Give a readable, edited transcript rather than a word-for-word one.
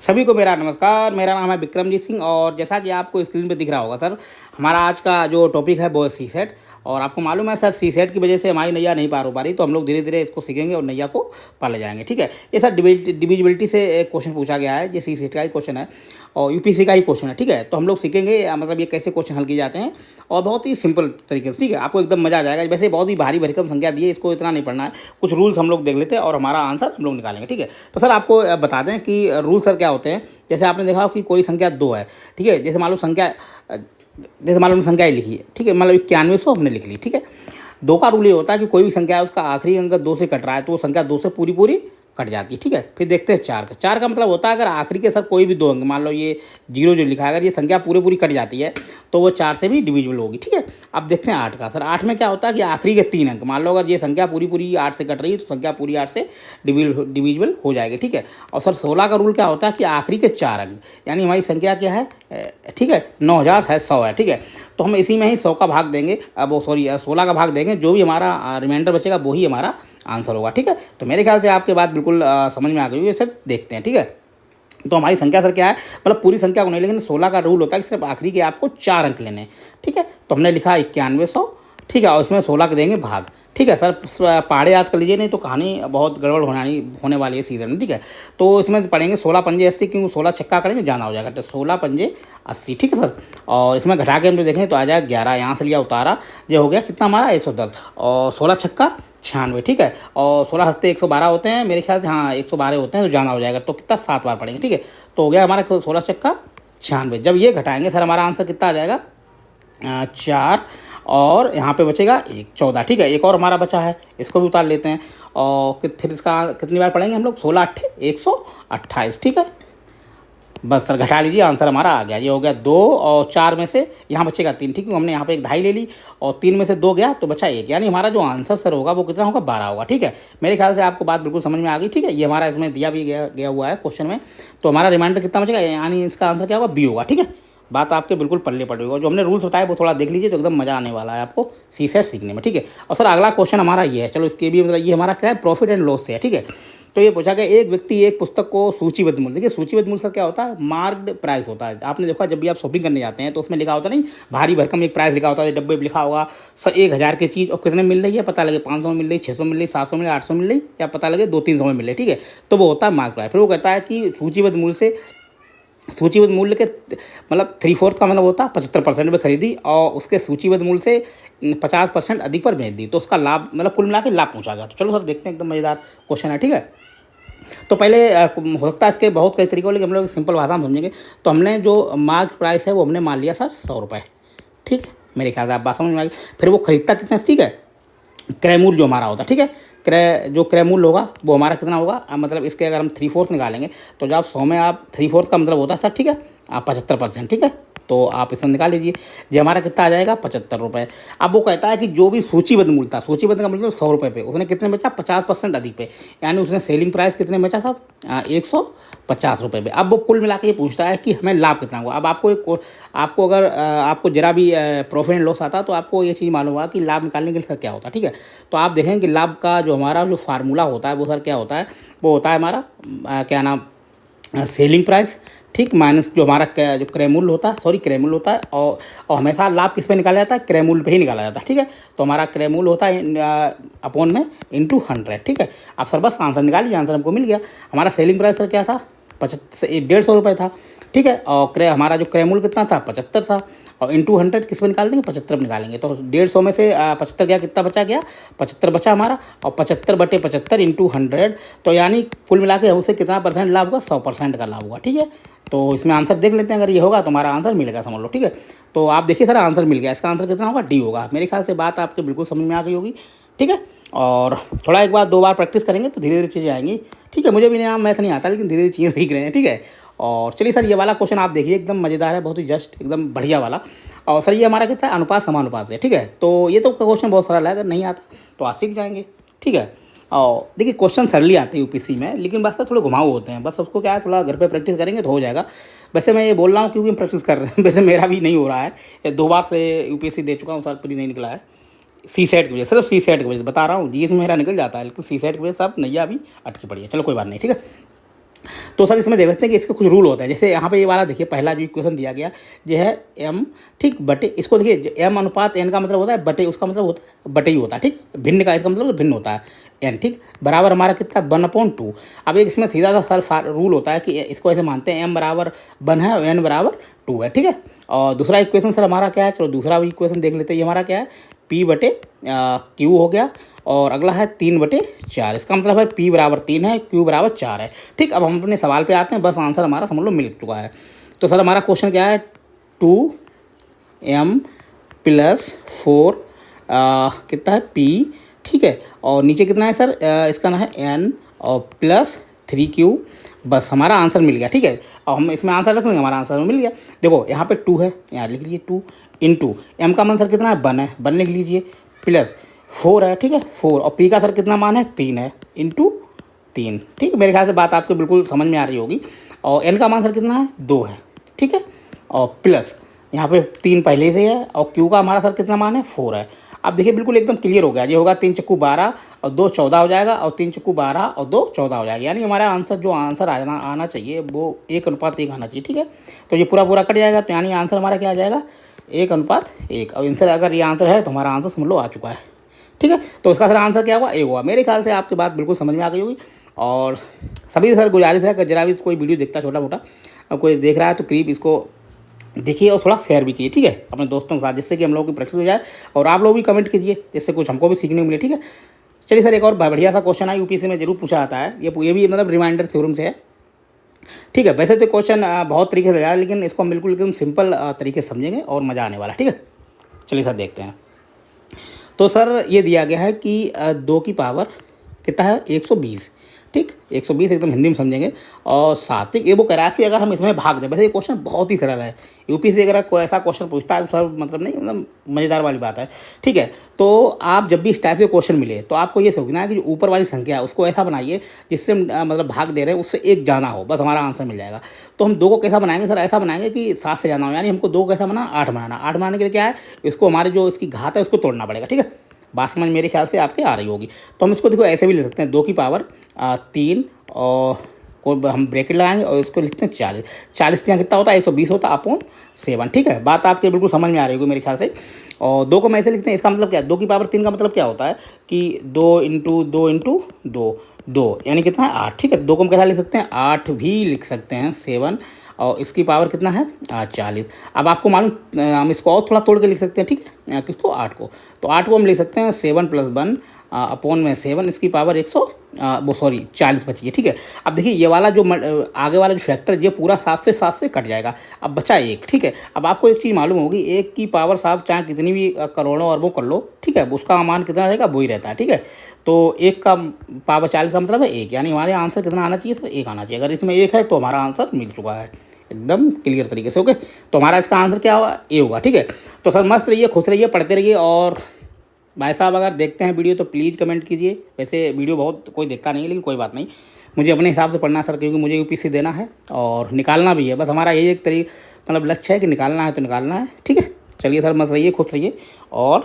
सभी को मेरा नमस्कार। मेरा नाम है विक्रमजीत सिंह और जैसा कि आपको स्क्रीन पे दिख रहा होगा सर, हमारा आज का जो टॉपिक है वो है सी सेट। और आपको मालूम है सर, सी सेट की वजह से हमारी नैया नहीं पार हो पा रही, तो हम लोग धीरे धीरे इसको सीखेंगे और नैया को पार ले जाएंगे। ठीक है, ये सर डिविजिबिलिटी से एक क्वेश्चन पूछा गया है, ये सी सेट का ही क्वेश्चन है और यूपीसी का ही क्वेश्चन है। ठीक है, तो हम लोग सीखेंगे मतलब ये कैसे क्वेश्चन हल किए जाते हैं और बहुत ही सिंपल तरीके से। ठीक है, आपको एकदम मजा आ जाएगा। वैसे बहुत ही भारी भरकम संख्या दी है, इसको इतना नहीं पढ़ना है। कुछ रूल्स हम लोग देख लेते हैं और हमारा आंसर हम लोग निकालेंगे। ठीक है, तो सर आपको बता दें कि रूल सर क्या होते हैं। जैसे आपने देखा हो कि कोई संख्या 2 है। ठीक है, जैसे मान लो संख्या ही लिखी है। ठीक है, मतलब 9100 हमने लिख ली। ठीक है, 2 का रूल ये होता है कि कोई भी संख्या है उसका आखिरी अंक 2 से कट रहा है तो वो संख्या 2 से पूरी पूरी कट जाती है। ठीक है, फिर देखते हैं 4 का मतलब होता है अगर आखिरी के साथ कोई भी 2 अंक, मान लो ये 0 जो लिखा है, अगर ये संख्या पूरी पूरी कट जाती है तो वो 4 से भी डिविजिबल होगी। ठीक है, अब देखते हैं 8 का। सर 8 में क्या होता है कि आखिरी के 3 अंक, मान लो अगर ये संख्या पूरी पूरी 8 से कट रही है तो संख्या पूरी 8 से डिविजिबल हो जाएगी। ठीक है, और सर 16 का रूल क्या होता है कि आखिरी के 4 अंक, यानी हमारी संख्या क्या है, ठीक है 9000 है, 100 है। ठीक है, तो हम इसी में ही 100 का भाग देंगे, अब वो 16 का भाग देंगे, जो भी हमारा रिमाइंडर बचेगा वही हमारा आंसर होगा। ठीक है, तो मेरे ख्याल से आपके बात बिल्कुल समझ में आ गई है सर। देखते हैं। ठीक है, तो हमारी संख्या सर क्या है, मतलब पूरी संख्या को नहीं, लेकिन 16 का रूल होता है कि सिर्फ आखिरी के आपको 4 अंक लेने हैं। ठीक है, तो हमने लिखा 9100। ठीक है, और उसमें 16 के देंगे भाग। ठीक है सर, पहाड़े याद कर लीजिए, नहीं तो कहानी बहुत गड़बड़ होने वाली है सीजन में। ठीक है, तो इसमें पढ़ेंगे 16 पंजे 80, क्योंकि 16 छक्का करेंगे जाना हो जाएगा, तो 16 पंजे 80। ठीक है सर, और इसमें घटा के हम जो देखें तो आ जाएगा 11, यहाँ से लिया उतारा, ये हो गया कितना हमारा 110, और 16 छक्का 96। ठीक है, और 16 हस्ते 112 होते हैं मेरे ख्याल से, हाँ 112 होते हैं, तो जाना हो जाएगा, तो कितना 7 बार पढ़ेंगे। ठीक है, तो हो गया हमारा 16 छक्का 96। जब ये घटाएंगे सर हमारा आंसर कितना आ जाएगा, 4, और यहाँ पे बचेगा 1, 14। ठीक है, एक और हमारा बचा है, इसको भी उतार लेते हैं और फिर इसका कितनी बार पढ़ेंगे हम लोग, 16 8 128। ठीक है, बस सर घटा लीजिए, आंसर हमारा आ गया। ये हो गया 2 और 4 में से यहाँ बचेगा 3। ठीक है, हमने यहाँ पे एक 2.5 ले ली और 3 में से 2 गया तो बचा 1, यानी हमारा जो आंसर सर होगा वो कितना होगा, 12 होगा। ठीक है, मेरे ख्याल से आपको बात बिल्कुल समझ में आ गई। ठीक है, ये हमारा इसमें दिया भी गया हुआ है क्वेश्चन में, तो हमारा रिमाइंडर कितना बचेगा, यानी इसका आंसर क्या होगा, बी होगा। ठीक है, बात आपके बिल्कुल पल्ले पड़े होगा। जो हमने रूल्स बताए वो थोड़ा देख लीजिए, तो एकदम मज़ा आने वाला है आपको सी सेट सीखने में। ठीक है, और सर अगला क्वेश्चन हमारा ये है, चलो इसके भी मतलब ये हमारा क्या है, प्रॉफिट एंड लॉस से है। ठीक है, तो ये पूछा गया एक व्यक्ति एक पुस्तक को सूचीबद्ध मूल्य, देखिए सूचीबद्ध मूल्य सर क्या होता है, मार्क्ड प्राइस होता है। आपने देखा जब भी आप शॉपिंग करने जाते हैं तो उसमें लिखा होता नहीं, भारी भरकम एक प्राइस लिखा होता है, डब्बे में लिखा होगा सर 1000 की चीज़ और कितने मिल रही है पता लगे, 500 में मिल रही, 600 मिल रही, 700 मिल रही, 800 मिल रही, या पता लगे 200-300 में मिल रही। ठीक है, तो वो होता है मार्क प्राइस। फिर वो कहता है कि सूचीबद्ध मूल्य के मतलब 3/4 का मतलब होता है 75% में खरीदी और उसके सूचीबद्ध मूल्य से 50% अधिक पर बेच दी, तो उसका लाभ मतलब कुल मिला के लाभ पहुंचा गया। तो चलो सर देखते हैं, एकदम मज़ेदार क्वेश्चन है। ठीक है, तो पहले हो सकता है इसके बहुत कई तरीके हो, लेकिन हम लोग सिंपल भाषा में समझेंगे। तो हमने जो मार्क प्राइस है वो हमने मान लिया सर 100 रुपये। ठीक है, मेरे ख्याल से आप बात समझ में आ गई। फिर वो खरीदता कितना, ठीक है, क्रय मूल्य जो हमारा होता है। ठीक है, क्रय मूल्य होगा वो हमारा कितना होगा, मतलब इसके अगर हम 3/4 निकालेंगे तो जब 100 में आप 3/4 का मतलब होता है सर, ठीक है, 75%। ठीक है, तो आप इसमें निकाल लीजिए, जो हमारा कितना आ जाएगा 75 रुपये। अब वो कहता है कि जो भी सूचीबद्ध मूल्य था, सूचीबद्ध का मतलब 100 रुपये पे उसने कितने बेचा, 50% अधिक पे, यानी उसने सेलिंग प्राइस कितने बेचा साहब, 150 रुपये पे। अब वो कुल मिला के ये पूछता है कि हमें लाभ कितना हुआ। अब आपको अगर आपको जरा भी प्रॉफिट एंड लॉस आता तो आपको ये चीज़ मालूम होगा कि लाभ निकालने के लिए सर क्या होता है। ठीक है, तो आप देखें कि लाभ का जो हमारा जो फार्मूला होता है वो सर क्या होता है, वो होता है हमारा क्या नाम, सेलिंग प्राइस, ठीक, माइनस जो हमारा जो क्रय मूल्य होता है, क्रय मूल्य होता है, और हमेशा लाभ किस पे निकाला जाता है, क्रय मूल्य पे ही निकाला जाता है। ठीक है, तो हमारा क्रय मूल्य होता है अपॉन में इंटू 100। ठीक है, आप सर बस आंसर निकालिए, आंसर हमको मिल गया। हमारा सेलिंग प्राइस सर क्या था, 150 रुपये था। ठीक है, और हमारा जो क्रय मूल्य कितना था, 75 था, और इंटू 100 किस में निकाल देंगे, 75 निकालेंगे, तो 150 में से 75 गया, कितना बचा गया, 75 बचा हमारा, और 75/75 इंटू 100, तो यानी कुल मिला के हमसे कितना परसेंट लाभ होगा, 100% का लाभ होगा। ठीक है, तो इसमें आंसर देख लेते हैं, अगर ये होगा तो हमारा आंसर मिलेगा, समझ लो। ठीक है, तो आप देखिए सर आंसर मिल गया, इसका आंसर कितना होगा, डी होगा। मेरे ख्याल से बात आपके बिल्कुल समझ में आ गई होगी। ठीक है, और थोड़ा एक बार 2 बार प्रैक्टिस करेंगे तो धीरे धीरे चीज़ें आएंगी। ठीक है, मुझे भी नया मैथ नहीं आता, लेकिन धीरे धीरे चीज़ें सीख रहे हैं। ठीक है, और चलिए सर ये वाला क्वेश्चन आप देखिए, एकदम मज़ेदार है, बहुत ही जस्ट एकदम बढ़िया वाला। और सर ये हमारा कितना है, अनुपात समानुपात से। ठीक है, तो ये तो क्वेश्चन बहुत सरल है, अगर नहीं आता तो आज सीख जाएंगे। ठीक है, और देखिए क्वेश्चन सरली आते हैं यूपीसी में, लेकिन बस थोड़े घुमाऊ होते हैं, बस उसको क्या है, थोड़ा घर पे प्रैक्टिस करेंगे तो हो जाएगा। वैसे मैं ये बोल रहा हूँ क्योंकि हम प्रैक्टिस कर रहे हैं, वैसे मेरा भी नहीं हो रहा है, 2 बार से यूपीएससी दे चुका हूँ सर, पूरी नहीं निकला है। सी सेट की वजह, सिर्फ सी सेट की वजह से बता रहा हूँ, जीएस में मेरा निकल जाता है, लेकिन सी सेट की वजह से अब नैया भी अटकी पड़ी है। चलो कोई बात नहीं। ठीक है, तो सर इसमें देख सकते हैं कि इसके कुछ रूल होते हैं। जैसे यहाँ पे ये वाला देखिए, पहला जो इक्वेशन दिया गया ये है m, ठीक, बटे इसको देखिए m अनुपात n का मतलब होता है बटे, उसका मतलब होता है बटे ही होता है, ठीक। भिन्न का इसका मतलब भिन्न होता है n, ठीक, बराबर हमारा कितना 1/2। अब एक इसमें सीधा सा सर रूल होता है कि इसको ऐसे मानते हैं m बराबर 1 है और n बराबर 2 है, ठीक है। और दूसरा इक्वेशन सर हमारा क्या है, चलो दूसरा इक्वेशन देख लेते हैं। ये हमारा क्या है, p बटे q हो गया, और अगला है 3/4। इसका मतलब है p बराबर 3 है, q बराबर 4 है, ठीक। अब हम अपने सवाल पे आते हैं, बस आंसर हमारा समझ लो मिल चुका है। तो सर हमारा क्वेश्चन क्या है, 2m + 4 कितना है p, ठीक है, और नीचे कितना है सर, इसका ना है n और प्लस 3q। बस हमारा आंसर मिल गया, ठीक है। और हम इसमें आंसर रख लेंगे, हमारा आंसर मिल गया। देखो यहाँ पे 2 है, यहाँ लिख लीजिए 2 इंटू m का मान सर कितना है 1 है, 1 लिख लीजिए, प्लस 4 है, ठीक है 4, और p का सर कितना मान है 3 है, इंटू 3, ठीक। मेरे ख्याल से बात आपको बिल्कुल समझ में आ रही होगी। और n का मान सर कितना है 2 है, ठीक है, और प्लस यहाँ पे 3 पहले से है, और q का हमारा सर कितना मान है 4 है। अब देखिए बिल्कुल एकदम क्लियर हो गया, ये होगा 3 चक्कू 12 और 2 14 हो जाएगा, और 3 चक्कू 12 और 2 14 हो जाएगा। यानी हमारा आंसर जो आंसर आना चाहिए वो 1:1 आना चाहिए, ठीक है। तो ये पूरा कट जाएगा, तो यानी आंसर हमारा क्या आ जाएगा 1:1। और आंसर अगर ये आंसर है तो हमारा आंसर समझ लो आ चुका है, ठीक है। तो इसका सर आंसर क्या हुआ, ए हुआ। मेरे ख्याल से आपकी बात बिल्कुल समझ में आ गई होगी। और सभी सर गुजारिश है कि जरा भी कोई वीडियो देखता है छोटा मोटा, कोई देख रहा है तो करीब इसको देखिए और थोड़ा शेयर भी कीजिए, ठीक है, अपने दोस्तों के साथ, जिससे कि हम लोगों की प्रैक्टिस हो जाए। और आप लोग भी कमेंट कीजिए, जिससे कुछ हमको भी सीखने को मिले, ठीक है। चलिए सर, एक और बढ़िया सा क्वेश्चन है, यूपीएससी में जरूर पूछा आता है, ये भी मतलब रिमाइंडर थ्योरम से है, ठीक है। वैसे तो क्वेश्चन बहुत तरीके से लगा है, लेकिन इसको हम बिल्कुल एकदम सिंपल तरीके से समझेंगे और मज़ा आने वाला, ठीक है। चलिए सर देखते हैं। तो सर ये दिया गया है कि 2 की पावर कितना है 120, ठीक, 120 एकदम हिंदी में समझेंगे। और साथ ही ये वो कह रहा है कि अगर हम इसमें भाग दें, वैसे ये क्वेश्चन बहुत ही सरल है, यूपी से अगर कोई ऐसा क्वेश्चन पूछता है तो सर मतलब नहीं, मतलब मज़ेदार वाली बात है, ठीक है। तो आप जब भी इस टाइप के क्वेश्चन मिले तो आपको ये सोचना है कि जो ऊपर वाली संख्या है उसको ऐसा बनाइए जिससे मतलब भाग दे रहे हैं उससे 1 जाना हो, बस हमारा आंसर मिल जाएगा। तो हम 2 को कैसा बनाएंगे सर, ऐसा बनाएंगे कि 7 से जाना हो, यानी हमको 2 को कैसा बनाना 8 बनाना। 8 बनाने के लिए क्या है, इसको हमारे जो इसकी घात है उसको तोड़ना पड़ेगा, ठीक है। बात समझ मेरे ख्याल से आपके आ रही होगी। तो हम इसको देखो ऐसे भी ले सकते हैं, 2 की पावर 3 और को हम ब्रैकेट लगाएंगे और इसको लिखते हैं 40। 40 यहाँ कितना होता है 120 होता है अपॉन 7, ठीक है। बात आपके बिल्कुल समझ में आ रही होगी मेरे ख्याल से। और 2 को मैं ऐसे लिखते हैं, इसका मतलब क्या है, 2 की पावर 3 का मतलब क्या होता है कि 2 इंटू 2 इंटू 2 यानी कितना है 8, ठीक है। 2 को हम कैसा लिख सकते हैं 8 भी लिख सकते हैं 7, और इसकी पावर कितना है 40। अब आपको मालूम हम इसको और थोड़ा तोड़ के लिख सकते हैं, ठीक है, किसको 8 को। तो 8 को हम लिख सकते हैं 7 + 1 अपॉन में 7, इसकी पावर 40 बची है, ठीक है। अब देखिए ये वाला जो आगे वाला जो फैक्टर ये पूरा 7 से कट जाएगा, अब बचा 1, ठीक है। अब आपको एक चीज़ मालूम होगी, 1 की पावर साहब चाहे कितनी भी करोड़ों अरबों कर लो, ठीक है, उसका मान कितना रहेगा वही रहता है, ठीक है। तो 1 का पावर 40 का मतलब है 1, यानी हमारे आंसर कितना आना चाहिए सर 1 आना चाहिए। अगर इसमें 1 है तो हमारा आंसर मिल चुका है एकदम क्लियर तरीके से, ओके। तो हमारा इसका आंसर क्या होगा ए होगा, ठीक है। तो सर मस्त रहिए, खुश रहिए, पढ़ते रहिए। और भाई साहब अगर देखते हैं वीडियो तो प्लीज़ कमेंट कीजिए। वैसे वीडियो बहुत कोई देखता नहीं है, लेकिन कोई बात नहीं, मुझे अपने हिसाब से पढ़ना सर, क्योंकि मुझे यूपीएससी देना है और निकालना भी है। बस हमारा यही एक मतलब लक्ष्य है कि निकालना है तो निकालना है, ठीक है। चलिए सर मस्त रहिए, खुश रहिए। और